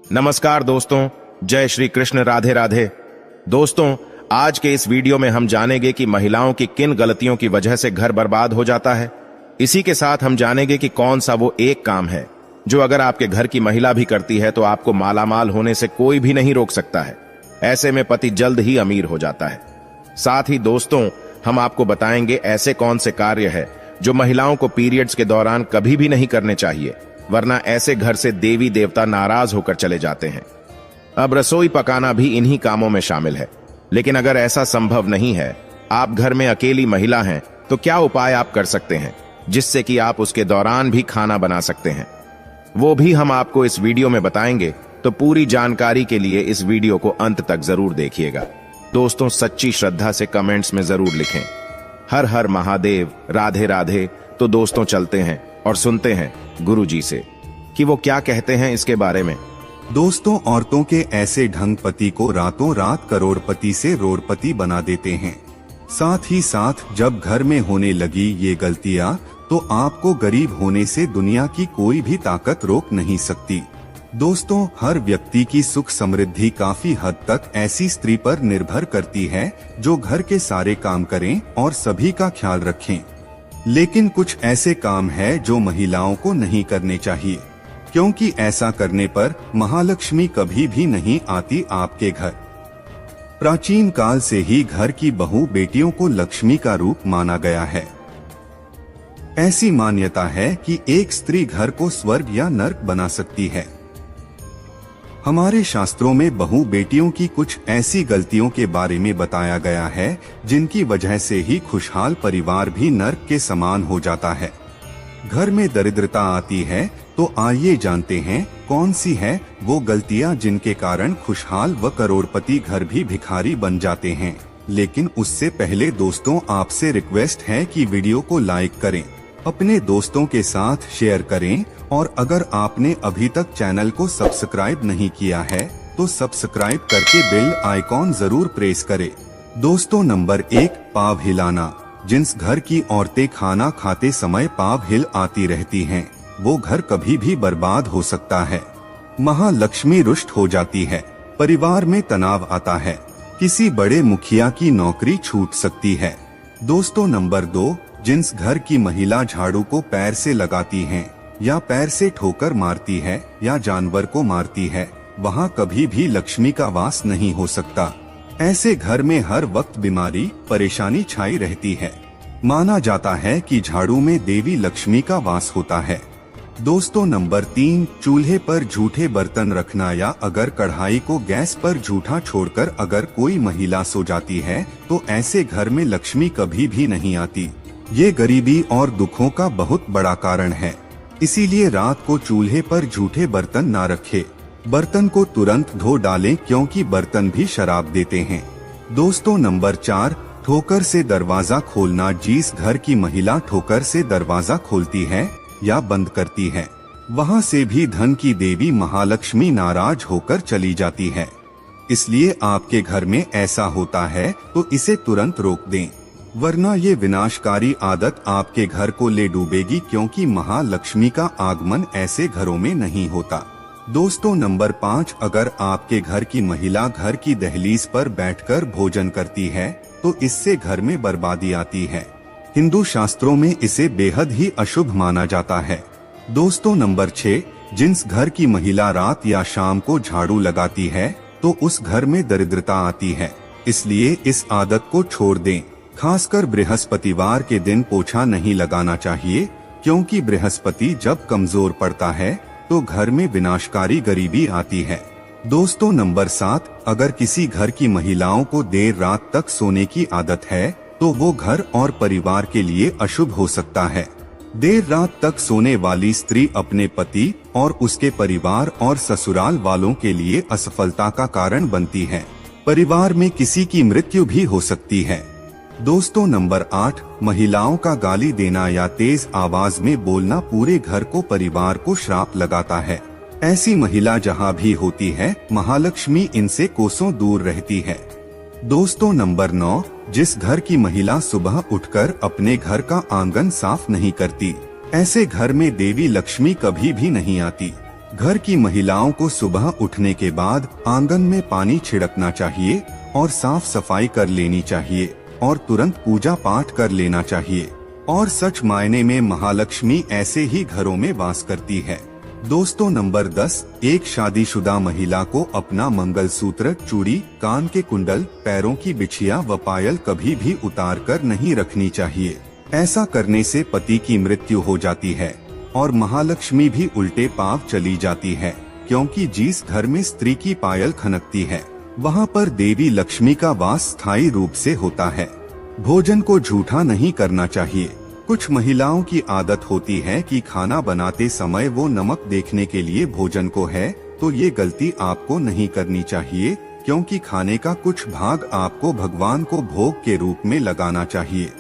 नमस्कार दोस्तों, जय श्री कृष्ण, राधे राधे। दोस्तों, आज के इस वीडियो में हम जानेंगे कि महिलाओं की किन गलतियों की वजह से घर बर्बाद हो जाता है। इसी के साथ हम जानेंगे कि कौन सा वो एक काम है जो अगर आपके घर की महिला भी करती है तो आपको मालामाल होने से कोई भी नहीं रोक सकता है। ऐसे में पति जल्द ही अमीर हो जाता है। साथ ही दोस्तों, हम आपको बताएंगे ऐसे कौन से कार्य है जो महिलाओं को पीरियड्स के दौरान कभी भी नहीं करने चाहिए, वरना ऐसे घर से देवी देवता नाराज होकर चले जाते हैं। अब रसोई पकाना भी इन्हीं कामों में शामिल है, लेकिन अगर ऐसा संभव नहीं है, आप घर में अकेली महिला हैं, तो क्या उपाय आप कर सकते हैं जिससे कि आप उसके दौरान भी खाना बना सकते हैं, वो भी हम आपको इस वीडियो में बताएंगे। तो पूरी जानकारी के लिए इस वीडियो को अंत तक जरूर देखिएगा। दोस्तों, सच्ची श्रद्धा से कमेंट्स में जरूर लिखें हर हर महादेव, राधे राधे। तो दोस्तों, चलते हैं और सुनते हैं गुरुजी से कि वो क्या कहते हैं इसके बारे में। दोस्तों, औरतों के ऐसे ढंग पति को रातों रात करोड़पति से रोड़पति बना देते हैं। साथ ही साथ जब घर में होने लगी ये गलतियां, तो आपको गरीब होने से दुनिया की कोई भी ताकत रोक नहीं सकती। दोस्तों, हर व्यक्ति की सुख समृद्धि काफी हद तक ऐसी स्त्री पर निर्भर करती है जो घर के सारे काम करें और सभी का ख्याल रखें। लेकिन कुछ ऐसे काम है जो महिलाओं को नहीं करने चाहिए, क्योंकि ऐसा करने पर महालक्ष्मी कभी भी नहीं आती आपके घर। प्राचीन काल से ही घर की बहू बेटियों को लक्ष्मी का रूप माना गया है। ऐसी मान्यता है कि एक स्त्री घर को स्वर्ग या नर्क बना सकती है। हमारे शास्त्रों में बहू बेटियों की कुछ ऐसी गलतियों के बारे में बताया गया है जिनकी वजह से ही खुशहाल परिवार भी नर्क के समान हो जाता है। घर में दरिद्रता आती है, तो आइए जानते हैं कौन सी है वो गलतियां जिनके कारण खुशहाल व करोड़पति घर भी भिखारी बन जाते हैं। लेकिन उससे पहले दोस्तों, आपसे रिक्वेस्ट है कि वीडियो को लाइक करें, अपने दोस्तों के साथ शेयर करें, और अगर आपने अभी तक चैनल को सब्सक्राइब नहीं किया है तो सब्सक्राइब करके बेल आइकॉन जरूर प्रेस करें। दोस्तों, नंबर 1, पाँव हिलाना। जिस घर की औरतें खाना खाते समय पाँव हिल आती रहती हैं, वो घर कभी भी बर्बाद हो सकता है। महालक्ष्मी रुष्ट हो जाती है, परिवार में तनाव आता है, किसी बड़े मुखिया की नौकरी छूट सकती है। दोस्तों, नंबर 2, जिस घर की महिला झाड़ू को पैर से लगाती है या पैर से ठोकर मारती है या जानवर को मारती है, वहाँ कभी भी लक्ष्मी का वास नहीं हो सकता। ऐसे घर में हर वक्त बीमारी परेशानी छाई रहती है। माना जाता है कि झाड़ू में देवी लक्ष्मी का वास होता है। दोस्तों, नंबर 3, चूल्हे पर झूठे बर्तन रखना या अगर कढ़ाई को गैस पर झूठा छोड़कर अगर कोई महिला सो जाती है तो ऐसे घर में लक्ष्मी कभी भी नहीं आती। ये गरीबी और दुखों का बहुत बड़ा कारण है। इसीलिए रात को चूल्हे पर झूठे बर्तन ना रखें। बर्तन को तुरंत धो डालें, क्योंकि बर्तन भी शराब देते हैं। दोस्तों, नंबर 4, ठोकर से दरवाजा खोलना। जिस घर की महिला ठोकर से दरवाजा खोलती है या बंद करती है, वहां से भी धन की देवी महालक्ष्मी नाराज होकर चली जाती है। इसलिए आपके घर में ऐसा होता है तो इसे तुरंत रोक दें, वरना ये विनाशकारी आदत आपके घर को ले डूबेगी, क्योंकि महालक्ष्मी का आगमन ऐसे घरों में नहीं होता। दोस्तों, नंबर 5, अगर आपके घर की महिला घर की दहलीज पर बैठकर भोजन करती है तो इससे घर में बर्बादी आती है। हिंदू शास्त्रों में इसे बेहद ही अशुभ माना जाता है। दोस्तों, नंबर 6, जिस घर की महिला रात या शाम को झाड़ू लगाती है तो उस घर में दरिद्रता आती है। इसलिए इस आदत को छोड़ दें। खासकर बृहस्पतिवार के दिन पोछा नहीं लगाना चाहिए, क्योंकि बृहस्पति जब कमजोर पड़ता है तो घर में विनाशकारी गरीबी आती है। दोस्तों, नंबर 7, अगर किसी घर की महिलाओं को देर रात तक सोने की आदत है तो वो घर और परिवार के लिए अशुभ हो सकता है। देर रात तक सोने वाली स्त्री अपने पति और उसके परिवार और ससुराल वालों के लिए असफलता का कारण बनती है। परिवार में किसी की मृत्यु भी हो सकती है। दोस्तों, नंबर 8, महिलाओं का गाली देना या तेज आवाज में बोलना पूरे घर को परिवार को श्राप लगाता है। ऐसी महिला जहां भी होती है, महालक्ष्मी इनसे कोसों दूर रहती है। दोस्तों, नंबर 9, जिस घर की महिला सुबह उठकर अपने घर का आंगन साफ नहीं करती, ऐसे घर में देवी लक्ष्मी कभी भी नहीं आती। घर की महिलाओं को सुबह उठने के बाद आंगन में पानी छिड़कना चाहिए और साफ सफाई कर लेनी चाहिए और तुरंत पूजा पाठ कर लेना चाहिए। और सच मायने में महालक्ष्मी ऐसे ही घरों में वास करती है। दोस्तों नंबर 10, एक शादीशुदा महिला को अपना मंगलसूत्र, चूड़ी, कान के कुंडल, पैरों की बिछिया व पायल कभी भी उतार कर नहीं रखनी चाहिए। ऐसा करने से पति की मृत्यु हो जाती है और महालक्ष्मी भी उल्टे पांव चली जाती है, क्योंकि जिस घर में स्त्री की पायल खनकती है वहाँ पर देवी लक्ष्मी का वास स्थायी रूप से होता है। भोजन को झूठा नहीं करना चाहिए। कुछ महिलाओं की आदत होती है कि खाना बनाते समय वो नमक देखने के लिए भोजन को है, तो ये गलती आपको नहीं करनी चाहिए, क्योंकि खाने का कुछ भाग आपको भगवान को भोग के रूप में लगाना चाहिए।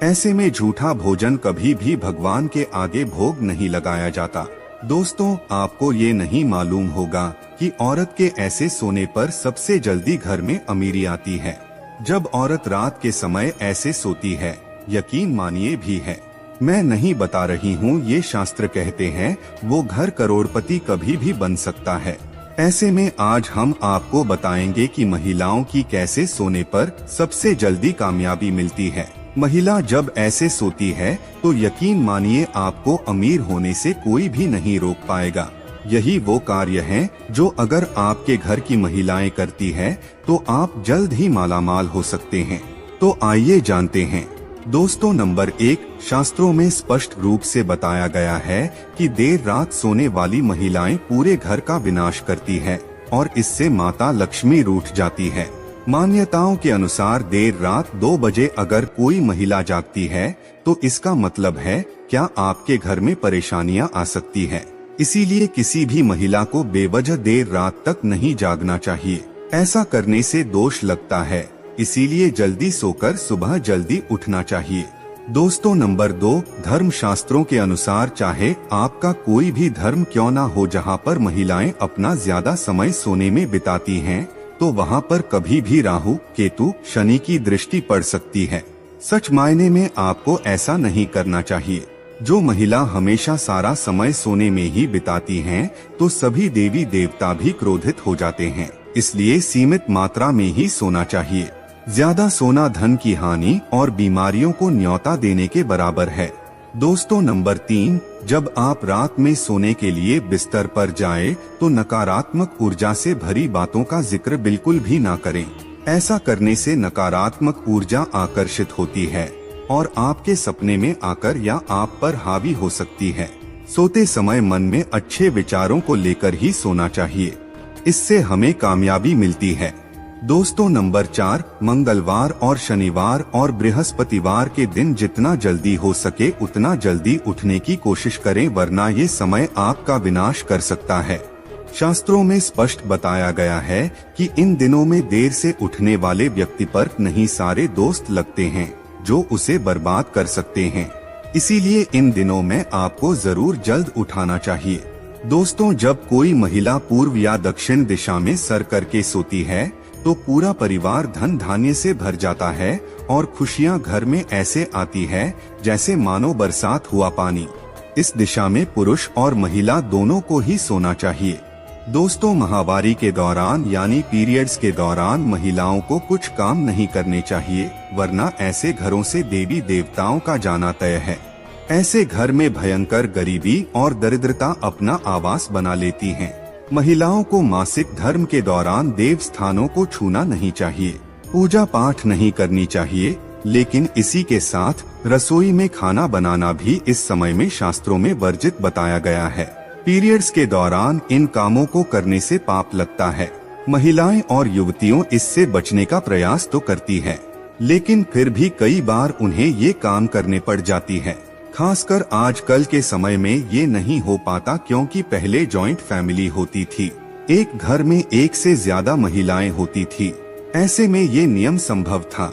ऐसे में झूठा भोजन कभी भी भगवान के आगे भोग नहीं लगाया जाता। दोस्तों आपको ये नहीं मालूम होगा कि औरत के ऐसे सोने पर सबसे जल्दी घर में अमीरी आती है। जब औरत रात के समय ऐसे सोती है, यकीन मानिए भी है, मैं नहीं बता रही हूँ, ये शास्त्र कहते हैं, वो घर करोड़पति कभी भी बन सकता है। ऐसे में आज हम आपको बताएंगे कि महिलाओं की कैसे सोने पर सबसे जल्दी कामयाबी मिलती है। महिला जब ऐसे सोती है तो यकीन मानिए आपको अमीर होने से कोई भी नहीं रोक पाएगा। यही वो कार्य है जो अगर आपके घर की महिलाएं करती है तो आप जल्द ही मालामाल हो सकते हैं। तो आइए जानते हैं। दोस्तों नंबर 1, शास्त्रों में स्पष्ट रूप से बताया गया है कि देर रात सोने वाली महिलाएं पूरे घर का विनाश करती है और इससे माता लक्ष्मी रूठ जाती है। मान्यताओं के अनुसार देर रात 2 बजे अगर कोई महिला जागती है तो इसका मतलब है क्या आपके घर में परेशानियां आ सकती है। इसीलिए किसी भी महिला को बेवजह देर रात तक नहीं जागना चाहिए। ऐसा करने से दोष लगता है, इसीलिए जल्दी सोकर सुबह जल्दी उठना चाहिए। दोस्तों नंबर 2, धर्म शास्त्रों के अनुसार चाहे आपका कोई भी धर्म क्यों ना हो, जहाँ पर महिलाएं अपना ज्यादा समय सोने में बिताती हैं, तो वहाँ पर कभी भी राहु, केतु, शनि की दृष्टि पड़ सकती है। सच मायने में आपको ऐसा नहीं करना चाहिए। जो महिला हमेशा सारा समय सोने में ही बिताती हैं, तो सभी देवी देवता भी क्रोधित हो जाते हैं। इसलिए सीमित मात्रा में ही सोना चाहिए। ज्यादा सोना धन की हानि और बीमारियों को न्योता देने के बराबर है। दोस्तों नंबर 3, जब आप रात में सोने के लिए बिस्तर पर जाएं, तो नकारात्मक ऊर्जा से भरी बातों का जिक्र बिल्कुल भी ना करें। ऐसा करने से नकारात्मक ऊर्जा आकर्षित होती है और आपके सपने में आकर या आप पर हावी हो सकती है। सोते समय मन में अच्छे विचारों को लेकर ही सोना चाहिए, इससे हमें कामयाबी मिलती है। दोस्तों नंबर 4, मंगलवार और शनिवार और बृहस्पतिवार के दिन जितना जल्दी हो सके उतना जल्दी उठने की कोशिश करें, वरना ये समय आपका विनाश कर सकता है। शास्त्रों में स्पष्ट बताया गया है कि इन दिनों में देर से उठने वाले व्यक्ति पर नहीं सारे दोस्त लगते हैं जो उसे बर्बाद कर सकते हैं। इसीलिए इन दिनों में आपको जरूर जल्द उठाना चाहिए। दोस्तों जब कोई महिला पूर्व या दक्षिण दिशा में सर करके सोती है तो पूरा परिवार धन धान्य से भर जाता है और खुशियां घर में ऐसे आती है जैसे मानो बरसात हुआ पानी। इस दिशा में पुरुष और महिला दोनों को ही सोना चाहिए। दोस्तों माहवारी के दौरान यानी पीरियड्स के दौरान महिलाओं को कुछ काम नहीं करने चाहिए, वरना ऐसे घरों से देवी देवताओं का जाना तय है। ऐसे घर में भयंकर गरीबी और दरिद्रता अपना आवास बना लेती हैं। महिलाओं को मासिक धर्म के दौरान देव स्थानों को छूना नहीं चाहिए, पूजा पाठ नहीं करनी चाहिए, लेकिन इसी के साथ रसोई में खाना बनाना भी इस समय में शास्त्रों में वर्जित बताया गया है। पीरियड्स के दौरान इन कामों को करने से पाप लगता है। महिलाएं और युवतियों इससे बचने का प्रयास तो करती है, लेकिन फिर भी कई बार उन्हें ये काम करने पड़ जाती है। खासकर आजकल के समय में ये नहीं हो पाता, क्योंकि पहले जॉइंट फैमिली होती थी, एक घर में एक से ज्यादा महिलाएं होती थी। ऐसे में ये नियम संभव था,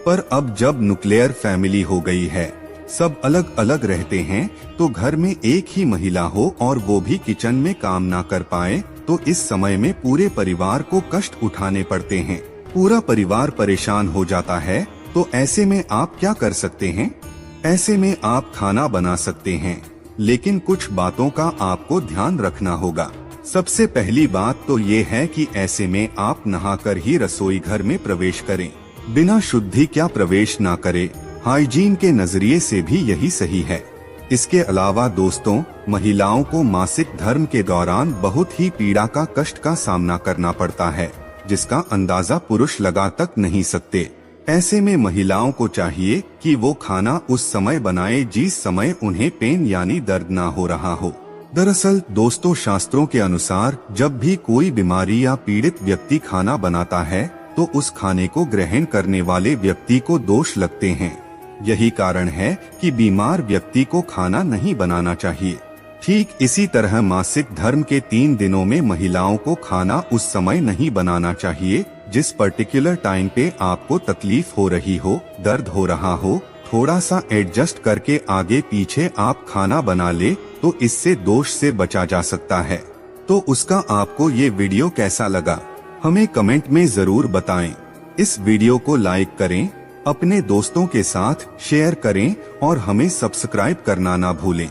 पर अब जब न्यूक्लियर फैमिली हो गई है, सब अलग अलग रहते हैं, तो घर में एक ही महिला हो और वो भी किचन में काम ना कर पाए, तो इस समय में पूरे परिवार को कष्ट उठाने पड़ते हैं। पूरा परिवार परेशान हो जाता है। तो ऐसे में आप क्या कर सकते हैं? ऐसे में आप खाना बना सकते हैं, लेकिन कुछ बातों का आपको ध्यान रखना होगा। सबसे पहली बात तो ये है कि ऐसे में आप नहाकर ही रसोई घर में प्रवेश करें, बिना शुद्धि क्या प्रवेश ना करें। हाइजीन के नजरिए से भी यही सही है। इसके अलावा दोस्तों, महिलाओं को मासिक धर्म के दौरान बहुत ही पीड़ा का कष्ट का सामना करना पड़ता है, जिसका अंदाजा पुरुष लगा तक नहीं सकते। ऐसे में महिलाओं को चाहिए कि वो खाना उस समय बनाए जिस समय उन्हें पेन यानी दर्द ना हो रहा हो। दरअसल दोस्तों, शास्त्रों के अनुसार जब भी कोई बीमारी या पीड़ित व्यक्ति खाना बनाता है तो उस खाने को ग्रहण करने वाले व्यक्ति को दोष लगते हैं। यही कारण है कि बीमार व्यक्ति को खाना नहीं बनाना चाहिए। ठीक इसी तरह मासिक धर्म के 3 दिनों में महिलाओं को खाना उस समय नहीं बनाना चाहिए जिस पर्टिकुलर टाइम पे आपको तकलीफ हो रही हो, दर्द हो रहा हो। थोड़ा सा एडजस्ट करके आगे पीछे आप खाना बना ले तो इससे दोष से बचा जा सकता है। तो उसका आपको ये वीडियो कैसा लगा हमें कमेंट में जरूर बताएं। इस वीडियो को लाइक करें, अपने दोस्तों के साथ शेयर करें और हमें सब्सक्राइब करना ना भूलें।